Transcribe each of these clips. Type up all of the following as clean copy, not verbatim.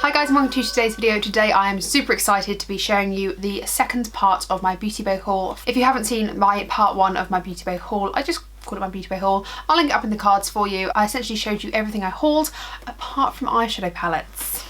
Hi guys and welcome to today's video. Today I am super excited to be showing you the second part of my Beauty Bay haul. If you haven't seen my part 1 of my Beauty Bay haul, I just call it my Beauty Bay haul. I'll link it up in the cards for you. I essentially showed you everything I hauled apart from eyeshadow palettes.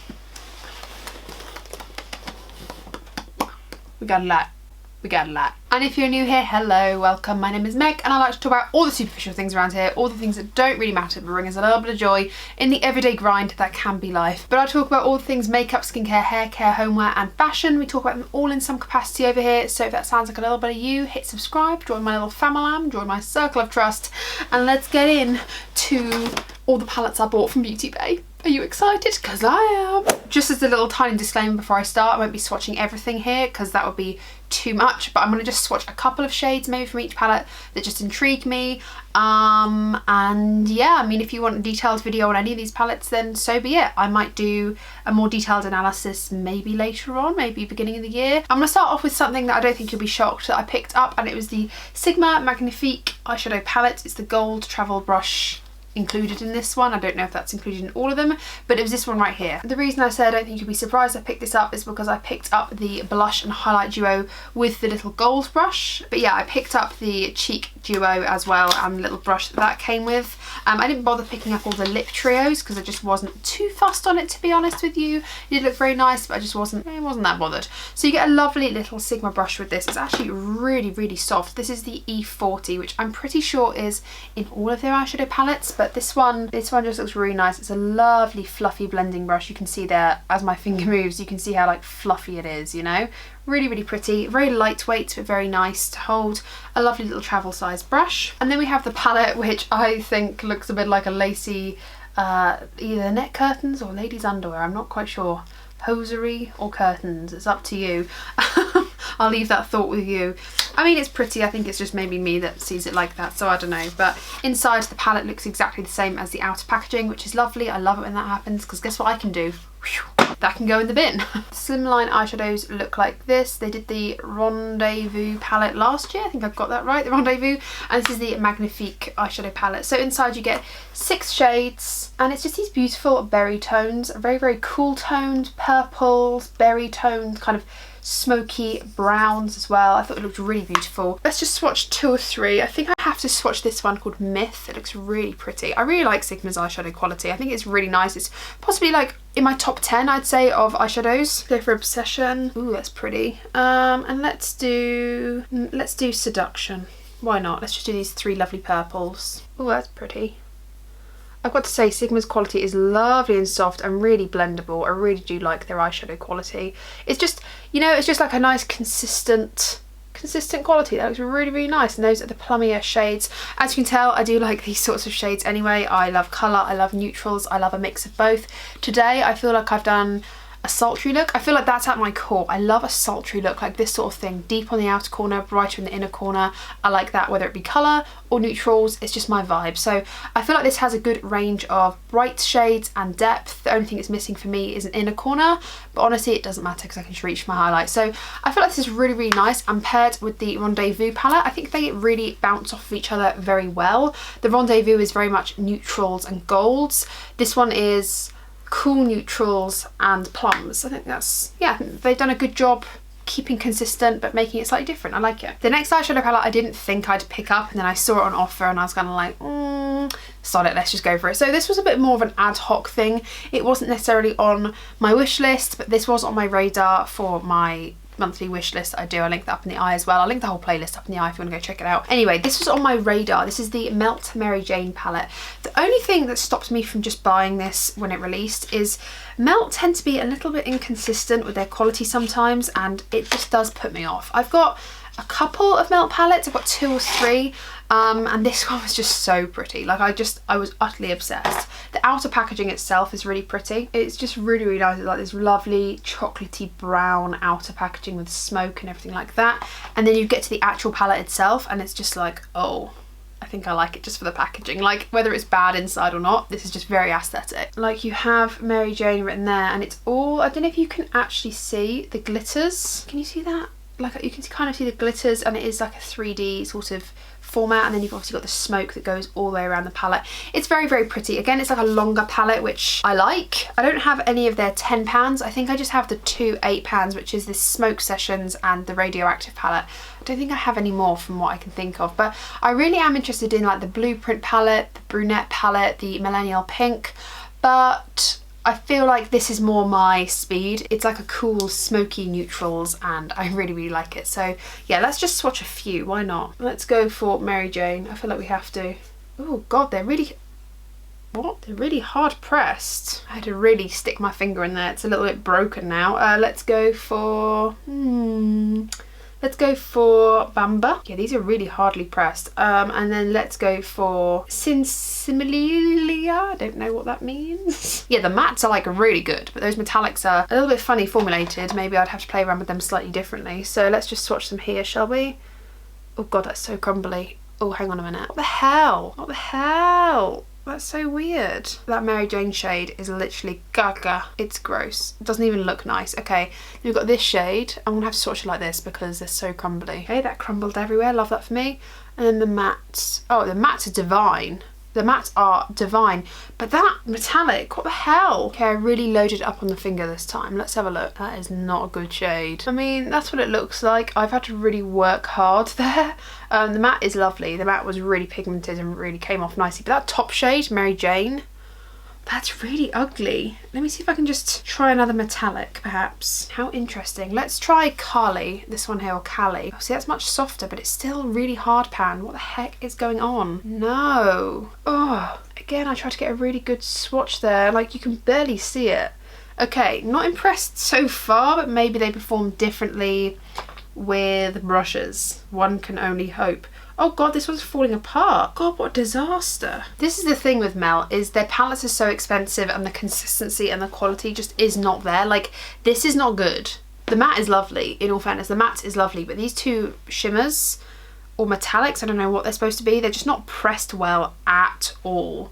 We got a lot. And if you're new here, hello, welcome. My name is Meg and I like to talk about all the superficial things around here, all the things that don't really matter but bring us a little bit of joy in the everyday grind that can be life. But I talk about all the things makeup, skincare, hair care, homeware and fashion. We talk about them all in some capacity over here, so if that sounds like a little bit of you, hit subscribe, join my little family, join my circle of trust, and let's get in to all the palettes I bought from Beauty Bay. Are you excited? Because I am. Just as a little tiny disclaimer before I start, I won't be swatching everything here because that would be too much, but I'm going to just swatch a couple of shades maybe from each palette that just intrigue me. And yeah, I mean, if you want a detailed video on any of these palettes, then so be it. I might do a more detailed analysis maybe later on, maybe beginning of the year. I'm going to start off with something that I don't think you'll be shocked that I picked up, and it was the Sigma Magnifique eyeshadow palette. It's the gold travel brush included in this one. I don't know if that's included in all of them, but it was this one right here. The reason I say I don't think you'll be surprised I picked this up is because I picked up the blush and highlight duo with the little gold brush. But yeah, I picked up the cheek duo as well and the little brush that came with. I didn't bother picking up all the lip trios because I just wasn't too fussed on it, to be honest with you. It did look very nice, but I just wasn't that bothered. So you get a lovely little Sigma brush with this. It's actually really soft. This is the E40, which I'm pretty sure is in all of their eyeshadow palettes, but this one just looks really nice. It's a lovely fluffy blending brush. You can see there as my finger moves, you can see how like fluffy it is, you know. Really pretty, very lightweight but very nice to hold. A lovely little travel size brush. And then we have the palette, which I think looks a bit like a lacy either neck curtains or ladies underwear, I'm not quite sure. Hosiery or curtains, it's up to you. I'll leave that thought with you. I mean, it's pretty. I think it's just maybe me that sees it like that, so I don't know. But inside the palette looks exactly the same as the outer packaging, which is lovely. I love it when that happens because guess what I can do? That can go in the bin. Slimline eyeshadows look like this. They did the Rendezvous palette last year. I think I've got that right, the Rendezvous. And this is the Magnifique eyeshadow palette. So inside you get 6 shades and it's just these beautiful berry tones. Very cool toned purples, berry tones, kind of smoky browns as well. I thought it looked really beautiful. Let's just swatch 2 or 3. I think I have to swatch this one called Myth. It looks really pretty. I really like Sigma's eyeshadow quality. I think it's really nice. It's possibly like in my top 10, I'd say, of eyeshadows. Go for Obsession. Ooh, that's pretty. And let's do Seduction. Why not? Let's just do these 3 lovely purples. Ooh, that's pretty. I've got to say, Sigma's quality is lovely and soft and really blendable. I really do like their eyeshadow quality. It's just, you know, it's just like a nice consistent quality. That looks really nice. And those are the plummier shades. As you can tell, I do like these sorts of shades anyway. I love colour, I love neutrals, I love a mix of both. Today, I feel like I've done a sultry look. I feel like that's at my core. I love a sultry look, like this sort of thing. Deep on the outer corner, brighter in the inner corner. I like that, whether it be colour or neutrals. It's just my vibe. So I feel like this has a good range of bright shades and depth. The only thing it's missing for me is an inner corner, but honestly it doesn't matter because I can just reach my highlight. So I feel like this is really nice, and paired with the Rendezvous palette, I think they really bounce off of each other very well. The Rendezvous is very much neutrals and golds. This one is cool neutrals and plums. I think that's, yeah, they've done a good job keeping consistent but making it slightly different. I like it. The next eyeshadow palette I didn't think I'd pick up, and then I saw it on offer and I was kind of like, sod it, let's just go for it. So this was a bit more of an ad hoc thing. It wasn't necessarily on my wish list, but this was on my radar for my monthly wish list I do. I'll link that up in the eye as well. I'll link the whole playlist up in the eye if you want to go check it out. Anyway, this was on my radar. This is the Melt Mary Jane palette. The only thing that stopped me from just buying this when it released is Melt tend to be a little bit inconsistent with their quality sometimes, and it just does put me off. I've got a couple of Melt palettes. I've got 2 or 3. And this one was just so pretty. Like I was utterly obsessed. The outer packaging itself is really pretty. It's just really nice. It's like this lovely chocolatey brown outer packaging with smoke and everything like that. And then you get to the actual palette itself and it's just like, oh, I think I like it just for the packaging. Like, whether it's bad inside or not, this is just very aesthetic. Like, you have Mary Jane written there and it's all, I don't know if you can actually see the glitters. Can you see that? Like, you can kind of see the glitters, and it is like a 3D sort of format, and then you've obviously got the smoke that goes all the way around the palette. It's very, very pretty. Again, it's like a longer palette, which I like. I don't have any of their 10 pans. I think I just have the 2 8 pans, which is this Smoke Sessions and the Radioactive palette. I don't think I have any more from what I can think of, but I really am interested in like the Blueprint palette, the Brunette palette, the Millennial Pink, but I feel like this is more my speed. It's like a cool smoky neutrals and I really, really like it. So yeah, let's just swatch a few, why not? Let's go for Mary Jane. I feel like we have to. Oh God, they're really, what? They're really hard pressed. I had to really stick my finger in there. It's a little bit broken now. Let's go for, let's go for Bamba. Yeah, these are really hardly pressed. And then let's go for Sinsimilia. I don't know what that means. Yeah, the mattes are like really good, but those metallics are a little bit funny formulated. Maybe I'd have to play around with them slightly differently. So let's just swatch them here, shall we? Oh God, that's so crumbly. Oh, hang on a minute. What the hell? What the hell? That's so weird. That Mary Jane shade is literally gaga. It's gross. It doesn't even look nice. Okay, we've got this shade. I'm gonna have to swatch it like this because they're so crumbly. Okay, that crumbled everywhere. Love that for me. And then the mattes. Oh, the mattes are divine. The mattes are divine. But that metallic, what the hell? Okay, I really loaded it up on the finger this time. Let's have a look. That is not a good shade. I mean, that's what it looks like. I've had to really work hard there. The matte is lovely. The matte was really pigmented and really came off nicely. But that top shade, Mary Jane, that's really ugly. Let me see if I can just try another metallic, perhaps. How interesting. Let's try Kali, this one here, or Cali. Oh, see, that's much softer, but it's still really hard pan. What the heck is going on? No. Oh, again, I tried to get a really good swatch there. Like, you can barely see it. Okay, not impressed so far, but maybe they perform differently with brushes. One can only hope. Oh God, this one's falling apart. God, what a disaster. This is the thing with Mel, is their palettes are so expensive and the consistency and the quality just is not there. Like, this is not good. The matte is lovely, in all fairness, the matte is lovely, but these two shimmers or metallics, I don't know what they're supposed to be, they're just not pressed well at all.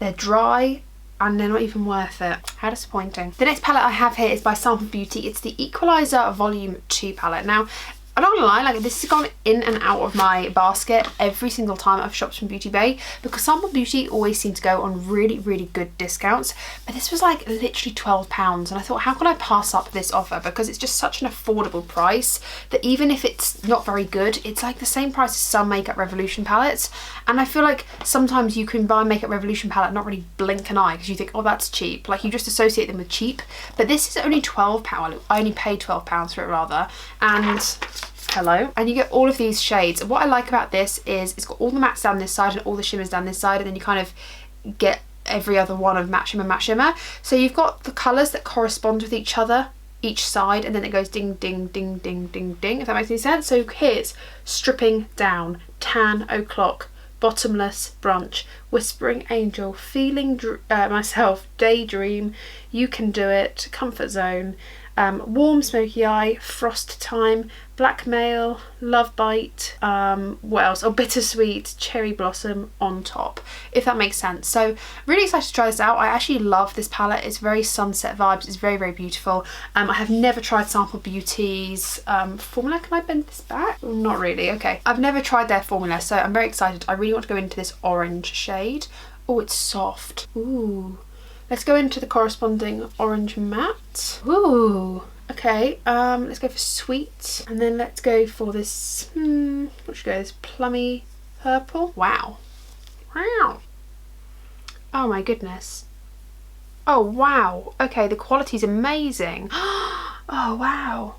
They're dry and they're not even worth it. How disappointing. The next palette I have here is by Sample Beauty. It's the Equalizer Volume 2 palette. Now, I'm not gonna lie, like, this has gone in and out of my basket every single time I've shopped from Beauty Bay because Sample Beauty always seem to go on really, really good discounts. But this was like literally £12 and I thought, how can I pass up this offer? Because it's just such an affordable price that even if it's not very good, it's like the same price as some Makeup Revolution palettes. And I feel like sometimes you can buy a Makeup Revolution palette and not really blink an eye because you think, oh, that's cheap. Like, you just associate them with cheap. But this is only £12. I only paid £12 for it rather. And hello, and you get all of these shades. What I like about this is it's got all the mattes down this side and all the shimmers down this side, and then you kind of get every other one of matte shimmer, matte shimmer. So you've got the colours that correspond with each other each side, and then it goes ding ding ding ding ding ding, if that makes any sense. So here's Stripping Down, Tan O'Clock, Bottomless Brunch, Whispering Angel, Feeling Myself, Daydream, You Can Do It, Comfort Zone, Warm Smoky Eye, Frost Time, Blackmail, Love Bite, what else? Oh, Bittersweet, Cherry Blossom, On Top, if that makes sense. So really excited to try this out. I actually love this palette. It's very sunset vibes. It's very, very beautiful. I have never tried Sample Beauty's formula. Can I bend this back? Not really. Okay. I've never tried their formula, so I'm very excited. I really want to go into this orange shade. Oh, it's soft. Ooh. Let's go into the corresponding orange matte. Ooh, okay, let's go for Sweet. And then let's go for this, what should we go, this plummy purple. Wow. Wow. Oh my goodness. Oh wow. Okay, the quality's amazing. Oh wow.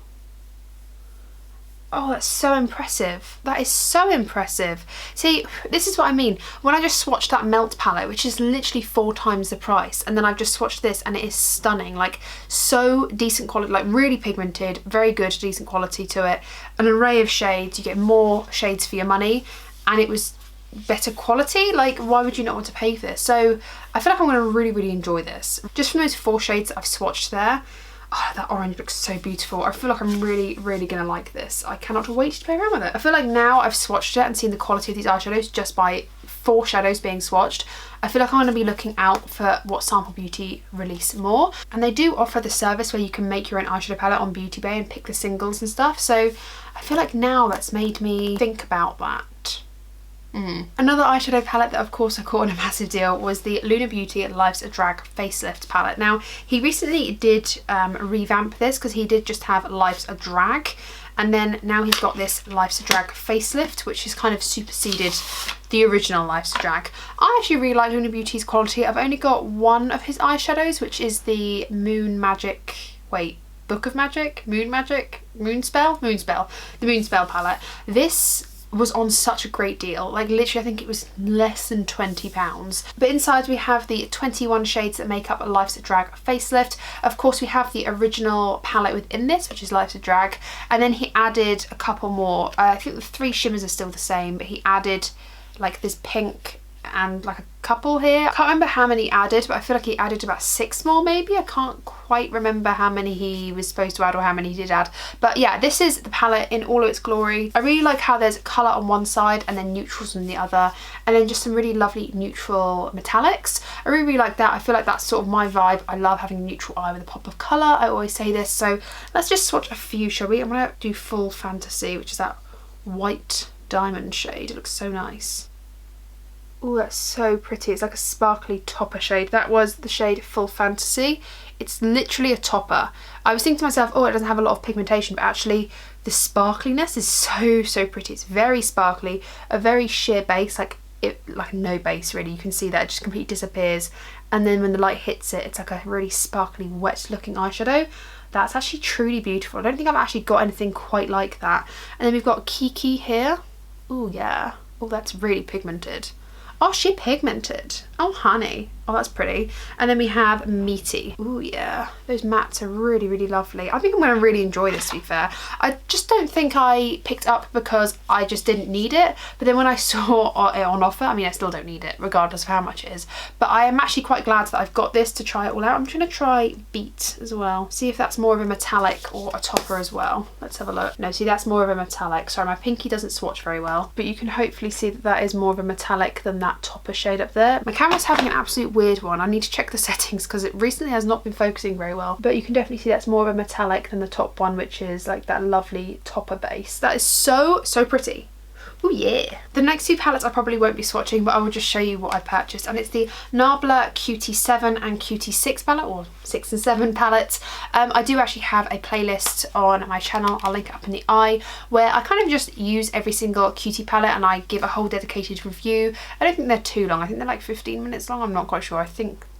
Oh, that's so impressive. That is so impressive. See, this is what I mean. When I just swatched that Melt palette, which is literally 4 times the price, and then I've just swatched this and it is stunning. Like, so decent quality, like really pigmented, very good, decent quality to it. An array of shades, you get more shades for your money, and it was better quality. Like, why would you not want to pay for this? So I feel like I'm gonna really, really enjoy this. Just from those 4 shades that I've swatched there, oh, that orange looks so beautiful. I feel like I'm really, really gonna like this. I cannot wait to play around with it. I feel like now I've swatched it and seen the quality of these eyeshadows just by 4 shadows being swatched. I feel like I'm gonna be looking out for what Sample Beauty release more. And they do offer the service where you can make your own eyeshadow palette on Beauty Bay and pick the singles and stuff. So I feel like now that's made me think about that. Another eyeshadow palette that of course I caught on a massive deal was the Lunar Beauty Life's a Drag Facelift palette. Now he recently did revamp this because he did just have Life's a Drag, and then now he's got this Life's a Drag Facelift, which has kind of superseded the original Life's a Drag. I actually really like Lunar Beauty's quality. I've only got one of his eyeshadows, which is the Book of Magic? Moonspell, the Moonspell palette. This was on such a great deal, like literally I think it was less than £20. But inside we have the 21 shades that make up a Life's a Drag Facelift. Of course we have the original palette within this, which is Life's a Drag, and then he added a couple more. I think the 3 shimmers are still the same, but he added like this pink and like a couple here. I can't remember how many he added, but I feel like he added about 6 more maybe. I can't quite remember how many he was supposed to add or how many he did add. But yeah, this is the palette in all of its glory. I really like how there's colour on one side and then neutrals on the other, and then just some really lovely neutral metallics. I really like that. I feel like that's sort of my vibe. I love having a neutral eye with a pop of colour. I always say this. So let's just swatch a few, shall we? I'm going to do Full Fantasy, which is that white diamond shade. It looks so nice. Oh, that's so pretty. It's like a sparkly topper shade. That was the shade Full Fantasy. It's literally a topper. I was thinking to myself, oh, it doesn't have a lot of pigmentation, but actually the sparkliness is so pretty. It's very sparkly, a very sheer base, like no base really. You can see that it just completely disappears, and then when the light hits it, it's like a really sparkly, wet looking eyeshadow. That's actually truly beautiful. I don't think I've actually got anything quite like that. And then we've got Kiki here. Oh yeah. Oh, that's really pigmented. Oh, she pigmented. Oh, honey. Oh, that's pretty. And then we have Meaty. Oh, yeah. Those mattes are really lovely. I think I'm going to really enjoy this, to be fair. I just don't think I picked up because I just didn't need it. But then when I saw it on offer, I mean, I still don't need it, regardless of how much it is. But I am actually quite glad that I've got this to try it all out. I'm trying to try Beat as well. See if that's more of a metallic or a topper as well. Let's have a look. No, see, that's more of a metallic. Sorry, my pinky doesn't swatch very well. But you can hopefully see that that is more of a metallic than that topper shade up there. My camera's having an absolute weird one. I need to check the settings because it recently has not been focusing very well, but you can definitely see that's more of a metallic than the top one, which is like that lovely topper base. That is so pretty. Oh yeah. The next 2 palettes I probably won't be swatching, but I will just show you what I purchased, and it's the Nabla QT7 and QT6 palette, or 6 and 7 palettes. I do actually have a playlist on my channel, I'll link it up in the eye, where I kind of just use every single QT palette and I give a whole dedicated review. I don't think they're too long. I think they're like 15 minutes long. I'm not quite sure.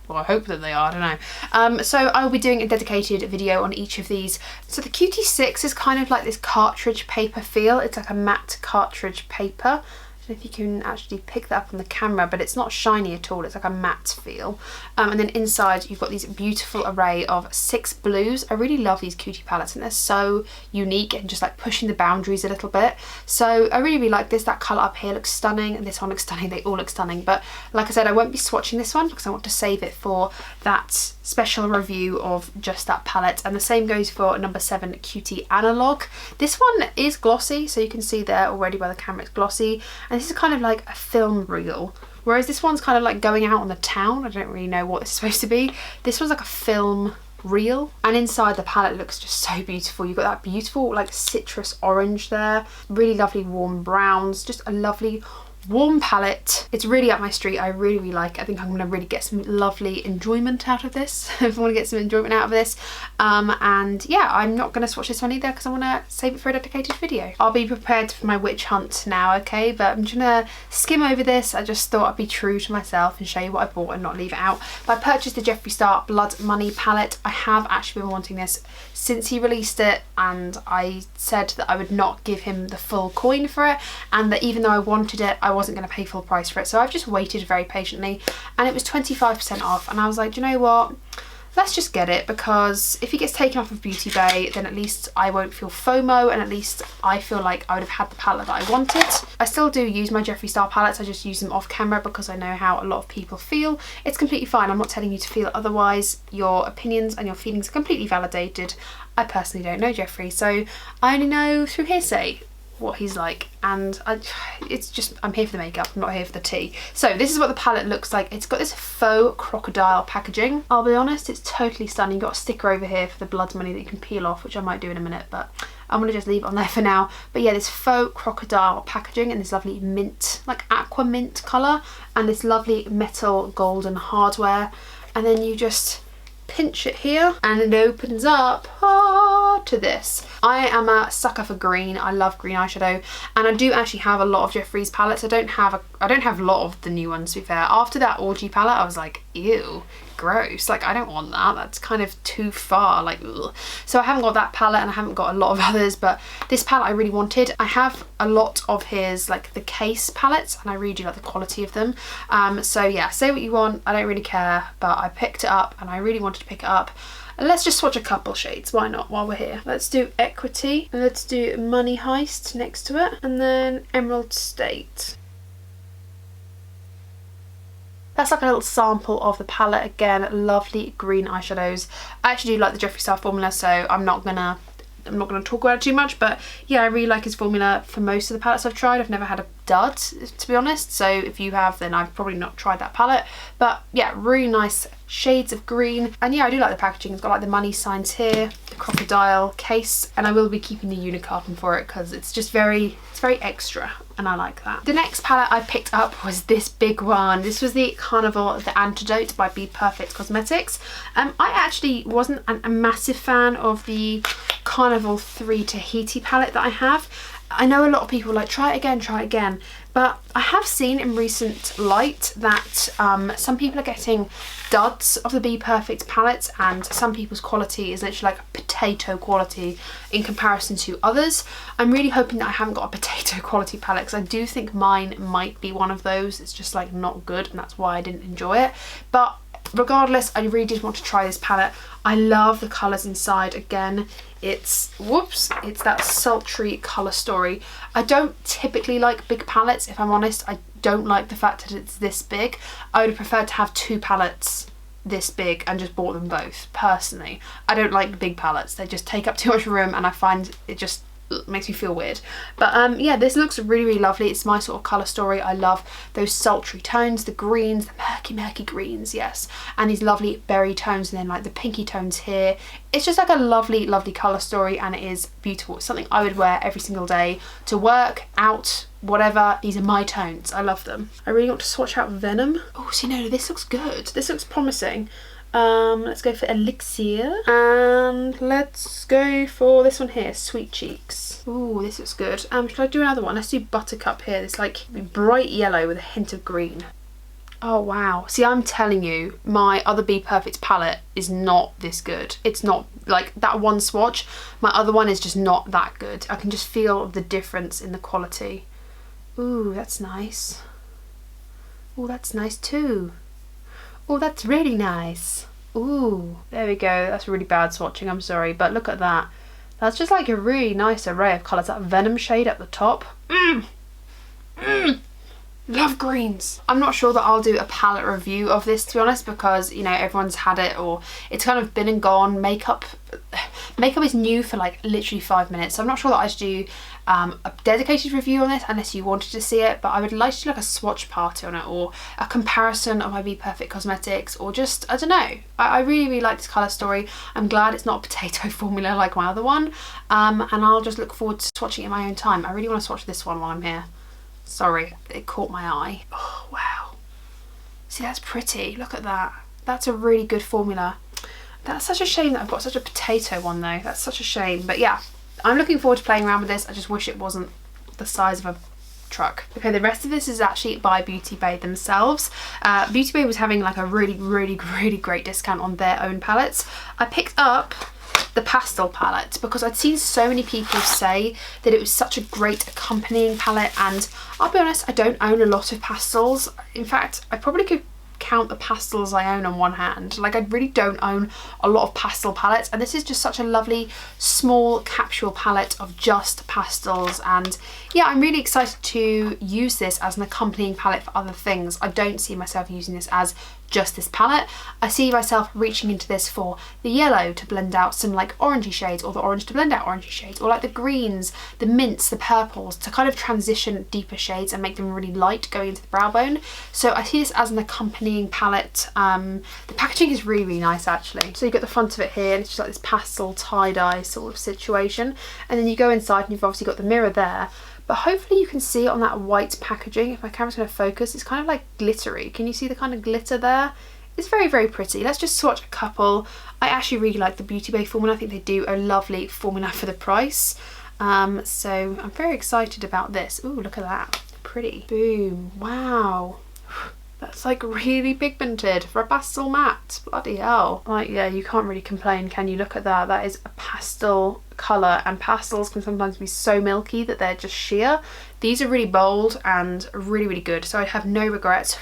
Well, I hope that they are, I don't know. So I will be doing a dedicated video on each of these. So the QT6 is kind of like this cartridge paper feel. It's like a matte cartridge paper. I don't know if you can actually pick that up on the camera, but it's not shiny at all. It's like a matte feel. And then inside you've got these beautiful array of 6 blues. I really love these QT palettes and they're so unique and just like pushing the boundaries a little bit. So I really like this. That colour up here looks stunning and this one looks stunning. They all look stunning. But like I said, I won't be swatching this one because I want to save it for that special review of just that palette. And the same goes for number 7 QT Analog. This one is glossy, so you can see there already by the camera it's glossy. And this is kind of like a film reel, whereas this one's kind of like going out on the town. I don't really know what this is supposed to be. This one's like a film reel, and inside the palette looks just so beautiful. You've got that beautiful like citrus orange there, really lovely warm browns, just a lovely warm palette. It's really up my street. I really like it. I think I'm gonna really get some lovely enjoyment out of this if I want to get some enjoyment out of this. And yeah, I'm not gonna swatch this one either because I want to save it for a dedicated video. I'll be prepared for my witch hunt now, okay? But I'm just gonna skim over this. I just thought I'd be true to myself and show you what I bought and not leave it out. But I purchased the Jeffree Star Blood Money palette. I have actually been wanting this since he released it, and I said that I would not give him the full coin for it, and that even though I wanted it, I wasn't going to pay full price for it. So I've just waited very patiently, and it was 25% off, and I was like, do you know what, let's just get it, because if it gets taken off of Beauty Bay, then at least I won't feel FOMO, and at least I feel like I would have had the palette that I wanted. I still do use my Jeffree Star palettes. I just use them off camera because I know how a lot of people feel. It's completely fine. I'm not telling you to feel otherwise. Your opinions and your feelings are completely validated. I personally don't know Jeffree, so I only know through hearsay what he's like, and it's just, I'm here for the makeup, I'm not here for the tea. So this is what the palette looks like. It's got this faux crocodile packaging. I'll be honest, it's totally stunning. You've got a sticker over here for the blood money that you can peel off, which I might do in a minute, but I'm gonna just leave it on there for now. But yeah, this faux crocodile packaging in this lovely mint, like aqua mint colour, and this lovely metal golden hardware. And then you just pinch it here and it opens up to this. I am a sucker for green. I love green eyeshadow, and I do actually have a lot of Jeffree's palettes. I don't have a lot of the new ones, to be fair. After that Orgy palette, I was like, ew, gross, like I don't want that, that's kind of too far, like ugh. So I haven't got that palette, and I haven't got a lot of others, but this palette I really wanted. I have a lot of his, like the case palettes, and I really do like the quality of them. So yeah, say what you want, I don't really care, but I picked it up and I really wanted to pick it up. And let's just swatch a couple shades, why not, while we're here. Let's do Equity, and let's do Money Heist next to it, and then Emerald State. That's like a little sample of the palette. Again, lovely green eyeshadows. I actually do like the Jeffree style formula, so I'm not gonna talk about it too much, but yeah, I really like his formula for most of the palettes I've tried. I've never had a dud, to be honest, so if you have, then I've probably not tried that palette. But yeah, really nice shades of green, and yeah, I do like the packaging. It's got like the money signs here, the crocodile case, and I will be keeping the unicarton for it because it's just very extra, and I like that. The next palette I picked up was this big one. This was the Carnival The Antidote by Be Perfect Cosmetics. I actually wasn't a massive fan of the Carnival 3 Tahiti palette that I have. I know a lot of people like try it again, but I have seen in recent light that some people are getting duds of the Be Perfect palettes, and some people's quality is literally like potato quality in comparison to others. I'm really hoping that I haven't got a potato quality palette, because I do think mine might be one of those. It's just like not good, and that's why I didn't enjoy it. But regardless, I really did want to try this palette. I love the colours inside. Again, it's that sultry colour story. I don't typically like big palettes, if I'm honest. I don't like the fact that it's this big. I would have preferred to have 2 palettes this big and just bought them both, personally. I don't like big palettes. They just take up too much room, and I find it just makes me feel weird. But yeah, this looks really lovely. It's my sort of colour story. I love those sultry tones, the greens, the murky greens, yes, and these lovely berry tones, and then like the pinky tones here. It's just like a lovely colour story, and it is beautiful. It's something I would wear every single day to work, out, whatever. These are my tones. I love them. I really want to swatch out Venom. Oh, see, no, this looks good. This looks promising. Let's go for Elixir, and let's go for this one here, Sweet Cheeks. Ooh, this looks good. Should I do another one? Let's do Buttercup here. This like bright yellow with a hint of green. Oh wow, see, I'm telling you, my other Be Perfect palette is not this good. It's not like that one swatch. My other one is just not that good. I can just feel the difference in the quality. Ooh, that's nice. Ooh, that's nice too. Oh, that's really nice. Ooh, there we go. That's really bad swatching, I'm sorry, but look at that. That's just like a really nice array of colours. That Venom shade at the top. Love greens. I'm not sure that I'll do a palette review of this, to be honest, because, you know, everyone's had it, or it's kind of been and gone. Makeup is new for like literally 5 minutes, so I'm not sure that I should do a dedicated review on this unless you wanted to see it. But I would like to do like a swatch party on it, or a comparison of my Be Perfect cosmetics, or just, I don't know. I really like this colour story. I'm glad it's not a potato formula like my other one, and I'll just look forward to swatching it in my own time. I really want to swatch this one while I'm here. Sorry, it caught my eye. Oh wow, see, that's pretty. Look at that. That's a really good formula. That's such a shame that I've got such a potato one though. That's such a shame. But yeah, I'm looking forward to playing around with this. I just wish it wasn't the size of a truck. Okay, the rest of this is actually by Beauty Bay themselves. Beauty Bay was having like a really great discount on their own palettes. I picked up the Pastel Palette because I'd seen so many people say that it was such a great accompanying palette, and I'll be honest, I don't own a lot of pastels. In fact, I probably could count the pastels I own on one hand. Like, I really don't own a lot of pastel palettes, and this is just such a lovely small capsule palette of just pastels. And yeah, I'm really excited to use this as an accompanying palette for other things. I don't see myself using this as just this palette. I see myself reaching into this for the yellow to blend out some like orangey shades, or the orange to blend out orangey shades, or like the greens, the mints, the purples, to kind of transition deeper shades and make them really light going into the brow bone. So I see this as an accompanying palette. The packaging is really, really nice actually. So you got the front of it here, and it's just like this pastel tie-dye sort of situation, and then you go inside and you've obviously got the mirror there. But hopefully you can see it on that white packaging. If my camera's going to focus, it's kind of like glittery. Can you see the kind of glitter there? It's very, very pretty. Let's just swatch a couple. I actually really like the Beauty Bay formula. I think they do a lovely formula for the price. So I'm very excited about this. Ooh, look at that. Pretty. Boom. Wow. That's like really pigmented for a pastel matte. Bloody hell. Like, yeah, you can't really complain, can you? Look at that. That is a pastel colour, and pastels can sometimes be so milky that they're just sheer. These are really bold and really, really good. So I have no regrets.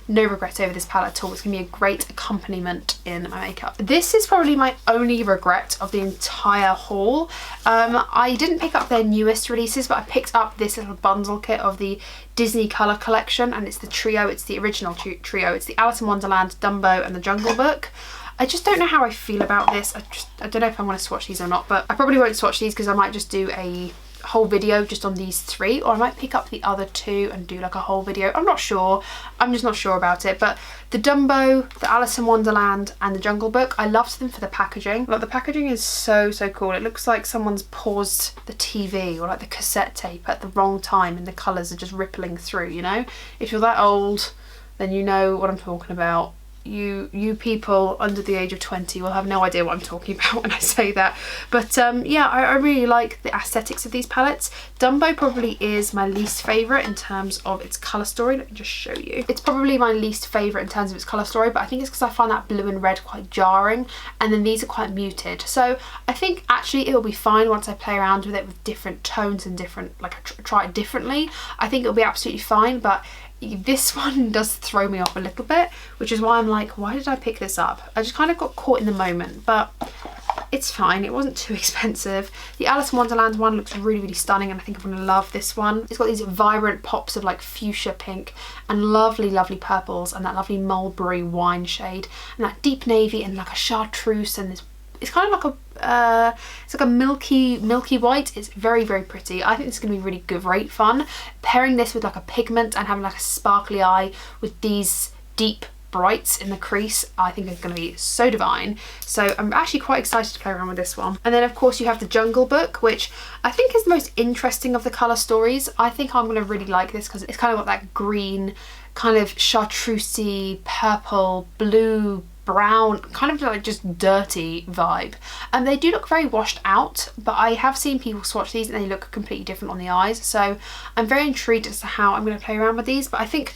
No regrets over this palette at all. It's going to be a great accompaniment in my makeup. This is probably my only regret of the entire haul. I didn't pick up their newest releases, but I picked up this little bundle kit of the Disney Colour collection, and it's the trio. It's the original trio. It's the Alice in Wonderland, Dumbo and the Jungle Book. I just don't know how I feel about this. I don't know if I want to swatch these or not, but I probably won't swatch these because I might just do a whole video just on these three, or I might pick up the other two and do like a whole video. I'm not sure. I'm just not sure about it. But the Dumbo, the Alice in Wonderland and the Jungle Book, I loved them for the packaging. Like, the packaging is so cool. It looks like someone's paused the TV or like the cassette tape at the wrong time and the colours are just rippling through, you know? If you're that old, then you know what I'm talking about. You people under the age of 20 will have no idea what I'm talking about when I say that. But yeah, I really like the aesthetics of these palettes. Dumbo probably is my least favourite in terms of its colour story. Let me just show you. It's probably my least favourite in terms of its colour story, but I think it's because I find that blue and red quite jarring, and then these are quite muted. So I think actually it will be fine once I play around with it with different tones and different, like I try it differently. I think it'll be absolutely fine, but this one does throw me off a little bit, which is why I'm like, why did I pick this up? I just kind of got caught in the moment, but it's fine. It wasn't too expensive. The Alice in Wonderland one looks really, really stunning, and I think I'm gonna love this one. It's got these vibrant pops of like fuchsia pink and lovely, lovely purples, and that lovely mulberry wine shade, and that deep navy, and like a chartreuse, and this, it's kind of like a it's like a milky white. It's very, very pretty. I think this is going to be really good, great fun. Pairing this with like a pigment and having like a sparkly eye with these deep brights in the crease, I think it's going to be so divine. So I'm actually quite excited to play around with this one. And then of course you have the Jungle Book, which I think is the most interesting of the colour stories. I think I'm going to really like this because it's kind of got that green, kind of chartreusey, purple, blue, brown, kind of like just dirty vibe. And they do look very washed out, but I have seen people swatch these and they look completely different on the eyes. So I'm very intrigued as to how I'm going to play around with these. But I think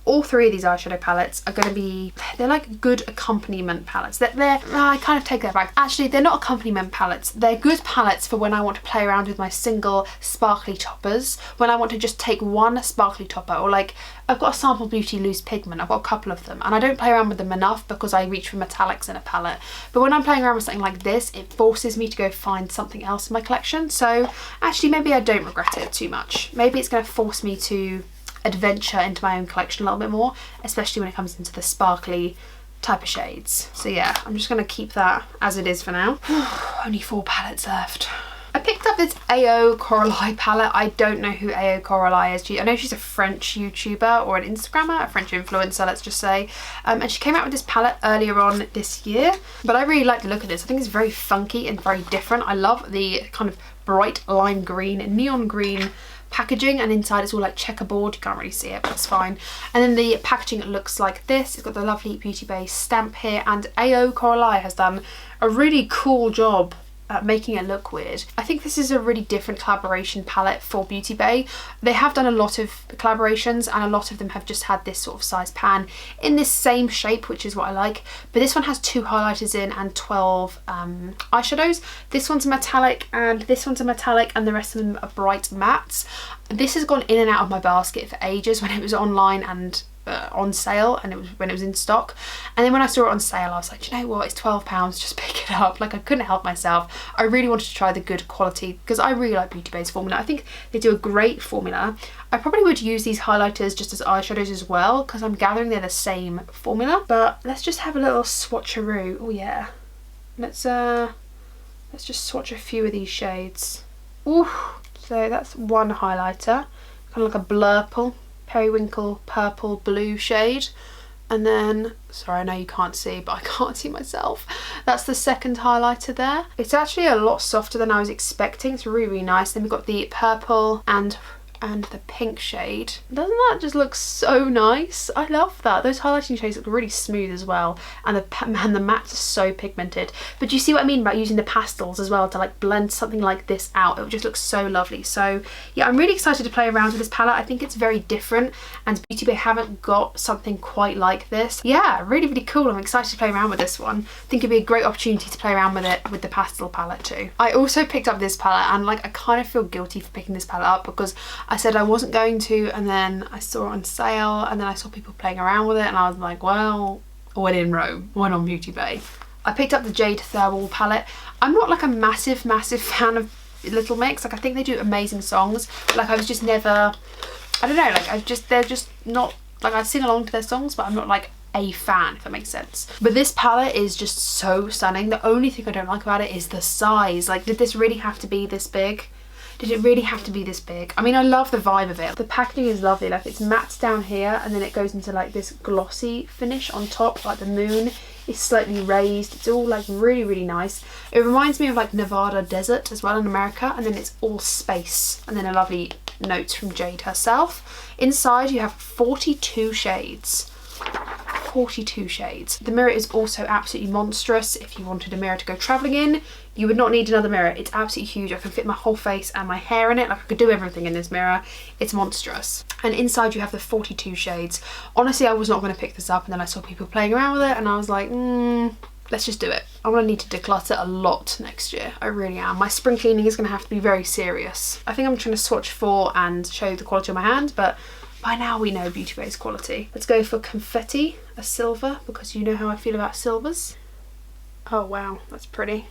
all three of these eyeshadow palettes are going to be, they're like good accompaniment palettes. I kind of take that back. Actually, they're not accompaniment palettes. They're good palettes for when I want to play around with my single sparkly toppers, when I want to just take one sparkly topper, or like I've got a Sample Beauty loose pigment. I've got a couple of them and I don't play around with them enough because I reach for metallics in a palette. But when I'm playing around with something like this, it forces me to go find something else in my collection. So actually maybe I don't regret it too much. Maybe it's going to force me to adventure into my own collection a little bit more, especially when it comes into the sparkly type of shades. So yeah, I'm just going to keep that as it is for now. Only 4 palettes left. I picked up this AO Coralie palette. I don't know who AO Coralie is. I know she's a French YouTuber or an Instagrammer, a French influencer, let's just say. And she came out with this palette earlier on this year. But I really like the look of this. I think it's very funky and very different. I love the kind of bright lime green and neon green packaging, and inside it's all like checkerboard. You can't really see it, but it's fine. And then the packaging looks like this. It's got the lovely Beauty Bay stamp here, and AO Coralie has done a really cool job at making it look weird. I think this is a really different collaboration palette for Beauty Bay. They have done a lot of collaborations and a lot of them have just had this sort of size pan in this same shape, which is what I like. But this one has 2 highlighters in and 12 eyeshadows. This one's a metallic and this one's a metallic, and the rest of them are bright mattes. This has gone in and out of my basket for ages when it was online, and on sale, and it was when it was in stock. And then when I saw it on sale, I was like, you know what, it's £12, just pick it up. Like, I couldn't help myself. I really wanted to try the good quality because I really like Beauty Bay's formula. I think they do a great formula. I probably would use these highlighters just as eyeshadows as well, because I'm gathering they're the same formula. But let's just have a little swatcheroo. Oh yeah, let's just swatch a few of these shades. Ooh, so that's one highlighter, kind of like a blurple, periwinkle, purple, blue shade. And then, sorry, I know you can't see, but I can't see myself. That's the second highlighter there. It's actually a lot softer than I was expecting. It's really, really nice. Then we've got the purple and the pink shade. Doesn't that just look so nice? I love that. Those highlighting shades look really smooth as well, and the mattes are so pigmented. But do you see what I mean about using the pastels as well to like blend something like this out? It just looks so lovely. So yeah, I'm really excited to play around with this palette. I think it's very different, and Beauty Bay haven't got something quite like this. Yeah, really, really cool. I'm excited to play around with this one. I think it'd be a great opportunity to play around with it with the Pastel palette too. I also picked up this palette, and like I kind of feel guilty for picking this palette up because I said I wasn't going to, and then I saw it on sale, and then I saw people playing around with it, and I was like, well, when in Rome, when on Beauty Bay. I picked up the Jade Palette. I'm not like a massive fan of Little Mix. Like, I think they do amazing songs, but like I was just never, I don't know, like they're just not, like I sing along to their songs, but I'm not like a fan, if that makes sense. But this palette is just so stunning. The only thing I don't like about it is the size. Like, did this really have to be this big? Did it really have to be this big? I mean, I love the vibe of it. The packaging is lovely. Like, it's matte down here, and then it goes into like this glossy finish on top. Like, the moon is slightly raised. It's all like really, really nice. It reminds me of like Nevada desert as well in America, and then it's all space, and then a lovely notes from Jade herself. Inside you have 42 shades. 42 shades. The mirror is also absolutely monstrous. If you wanted a mirror to go travelling in, you would not need another mirror. It's absolutely huge. I can fit my whole face and my hair in it. Like, I could do everything in this mirror. It's monstrous. And inside you have the 42 shades. Honestly, I was not going to pick this up, and then I saw people playing around with it, and I was like, let's just do it. I'm going to need to declutter a lot next year. I really am. My spring cleaning is going to have to be very serious. I think I'm trying to swatch for and show you the quality of my hand, but by now we know Beauty Bay's quality. Let's go for Confetti, a silver, because you know how I feel about silvers. Oh wow, that's pretty.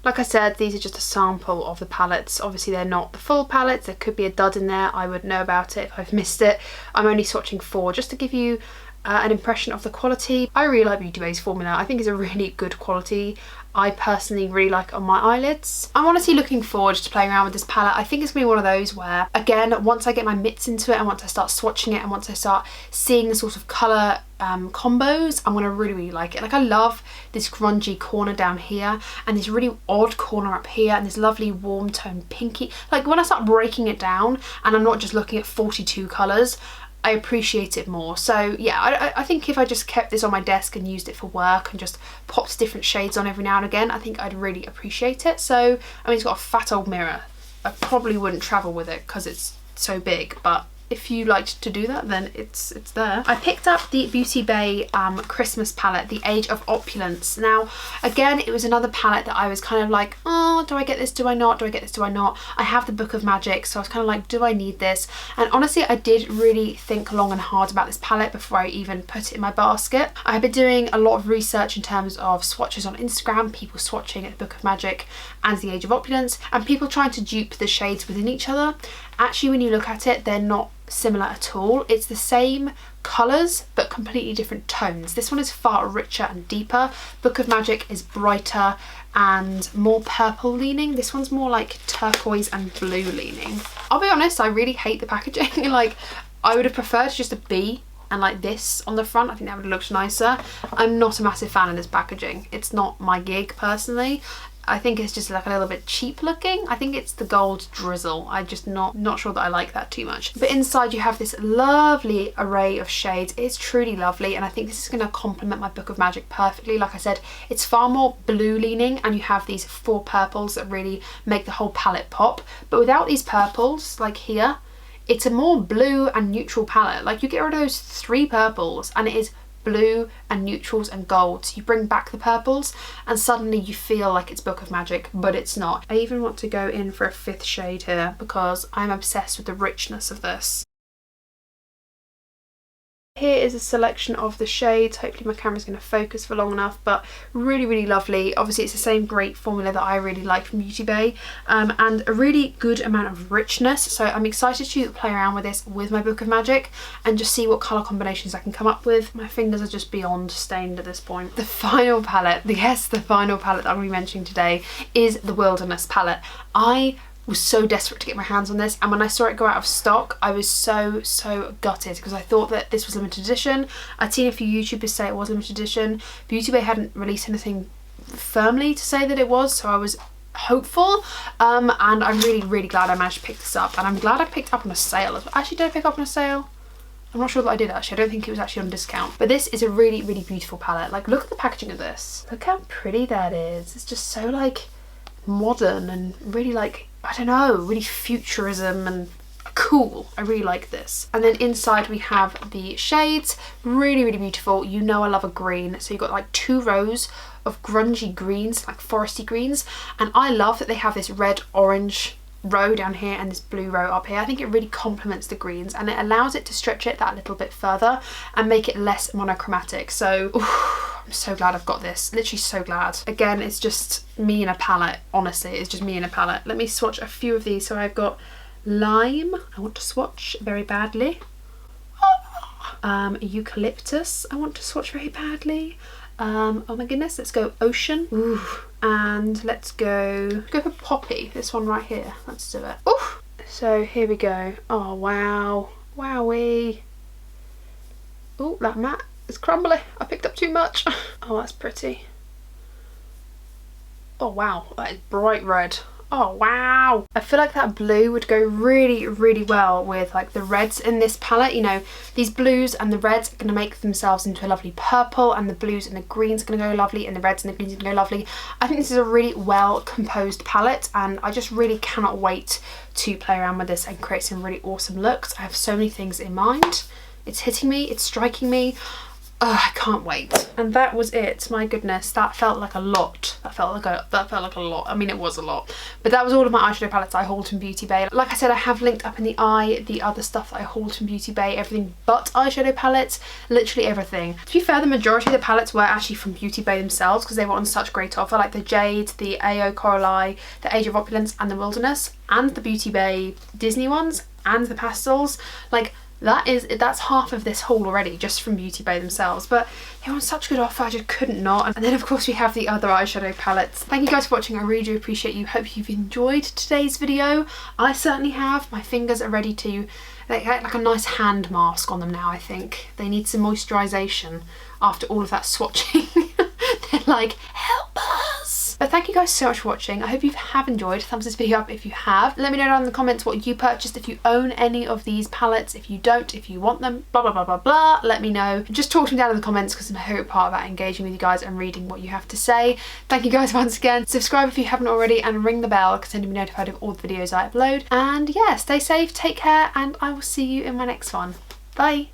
Like I said, these are just a sample of the palettes. Obviously they're not the full palettes. There could be a dud in there. I would know about it if I've missed it. I'm only swatching 4 just to give you an impression of the quality. I really like Beauty Bay's formula. I think it's a really good quality. I personally really like it on my eyelids. I'm honestly looking forward to playing around with this palette. I think it's gonna be one of those where, again, once I get my mitts into it and once I start swatching it and once I start seeing the sort of colour combos, I'm gonna really, really like it. Like, I love this grungy corner down here and this really odd corner up here and this lovely warm tone pinky. Like, when I start breaking it down and I'm not just looking at 42 colours, I appreciate it more. So yeah, I think if I just kept this on my desk and used it for work and just popped different shades on every now and again, I think I'd really appreciate it. So, I mean, it's got a fat old mirror. I probably wouldn't travel with it because it's so big, but if you liked to do that, then it's there. I picked up the Beauty Bay Christmas palette, the Age of Opulence. Now, again, it was another palette that I was kind of like, oh, do I get this? Do I not? Do I get this? Do I not? I have the Book of Magic, so I was kind of like, do I need this? And honestly, I did really think long and hard about this palette before I even put it in my basket. I have been doing a lot of research in terms of swatches on Instagram, people swatching at the Book of Magic and the Age of Opulence, and people trying to dupe the shades within each other. Actually, when you look at it, they're not similar at all. It's the same colours but completely different tones. This one is far richer and deeper. Book of Magic is brighter and more purple leaning. This one's more like turquoise and blue leaning. I'll be honest, I really hate the packaging. Like, I would have preferred just a B and like this on the front. I think that would have looked nicer. I'm not a massive fan of this packaging. It's not my gig personally. I think it's just like a little bit cheap looking. I think it's the gold drizzle. I'm just not sure that I like that too much. But inside you have this lovely array of shades. It's truly lovely, and I think this is going to complement my Book of Magic perfectly. Like I said, it's far more blue leaning, and you have these 4 purples that really make the whole palette pop. But without these purples, like here, it's a more blue and neutral palette. Like, you get rid of those 3 purples and it is blue and neutrals and golds. You bring back the purples and suddenly you feel like it's Book of Magic, but it's not. I even want to go in for a 5th shade here because I'm obsessed with the richness of this. Here is a selection of the shades. Hopefully my camera's going to focus for long enough, but really, really lovely. Obviously it's the same great formula that I really like from Beauty Bay, and a really good amount of richness. So I'm excited to play around with this with my Book of Magic and just see what colour combinations I can come up with. My fingers are just beyond stained at this point. The final palette, yes, the final palette that I'm going to be mentioning today is the Wilderness palette. I was so desperate to get my hands on this, and when I saw it go out of stock I was so gutted, because I thought that this was limited edition. I'd seen a few YouTubers say it was limited edition. Beauty Bay hadn't released anything firmly to say that it was, so I was hopeful, and I'm really glad I managed to pick this up, and I'm glad I picked up on a sale. Actually, did I pick up on a sale? I'm not sure that I did actually. I don't think it was actually on discount. But this is a really beautiful palette. Like, look at the packaging of this. Look how pretty that is. It's just so like modern and really like, I don't know, really futurism and cool. I really like this. And then inside we have the shades. Really beautiful. You know I love a green, so you've got like 2 rows of grungy greens, like foresty greens, and I love that they have this red orange row down here and this blue row up here. I think it really complements the greens, and it allows it to stretch it that little bit further and make it less monochromatic. So I'm so glad I've got this, literally so glad. Again, it's just me in a palette, honestly, it's just me in a palette. Let me swatch a few of these. So I've got Lime, I want to swatch very badly. Eucalyptus, I want to swatch very badly. Oh my goodness, let's go Ocean. Ooh. And let's go for Poppy, this one right here. Let's do it. Ooh. So here we go. Oh wow, wowee. Oh, that matte is crumbly. I picked up too much. Oh, that's pretty. Oh wow, that is bright red. Oh wow. I feel like that blue would go really well with like the reds in this palette. You know, these blues and the reds are going to make themselves into a lovely purple, and the blues and the greens are going to go lovely, and the reds and the greens are going to go lovely. I think this is a really well composed palette, and I just really cannot wait to play around with this and create some really awesome looks. I have so many things in mind. It's hitting me, it's striking me. Oh, I can't wait. And that was it. My goodness, that felt like a lot. That felt like a lot. I mean, it was a lot. But that was all of my eyeshadow palettes I hauled from Beauty Bay. Like I said, I have linked up in the eye the other stuff that I hauled from Beauty Bay, everything but eyeshadow palettes, literally everything. To be fair, the majority of the palettes were actually from Beauty Bay themselves, because they were on such great offer, like the Jade, the AO Coral Eye, the Age of Opulence and the Wilderness, and the Beauty Bay Disney ones, and the pastels. Like, that's half of this haul already, just from Beauty Bay themselves. But they were on such good offer, I just couldn't not. And then of course we have the other eyeshadow palettes. Thank you guys for watching, I really do appreciate you. Hope you've enjoyed today's video. I certainly have. My fingers are ready to, they get like a nice hand mask on them now. I think they need some moisturisation after all of that swatching. They're like, help us. But thank you guys so much for watching. I hope you have enjoyed. Thumbs this video up if you have. Let me know down in the comments what you purchased, if you own any of these palettes, if you don't, if you want them, blah. Let me know. Just talk to me down in the comments, because my favourite part about engaging with you guys and reading what you have to say. Thank you guys once again. Subscribe if you haven't already, and ring the bell because then you'll be notified of all the videos I upload. And yeah, stay safe, take care, and I will see you in my next one. Bye.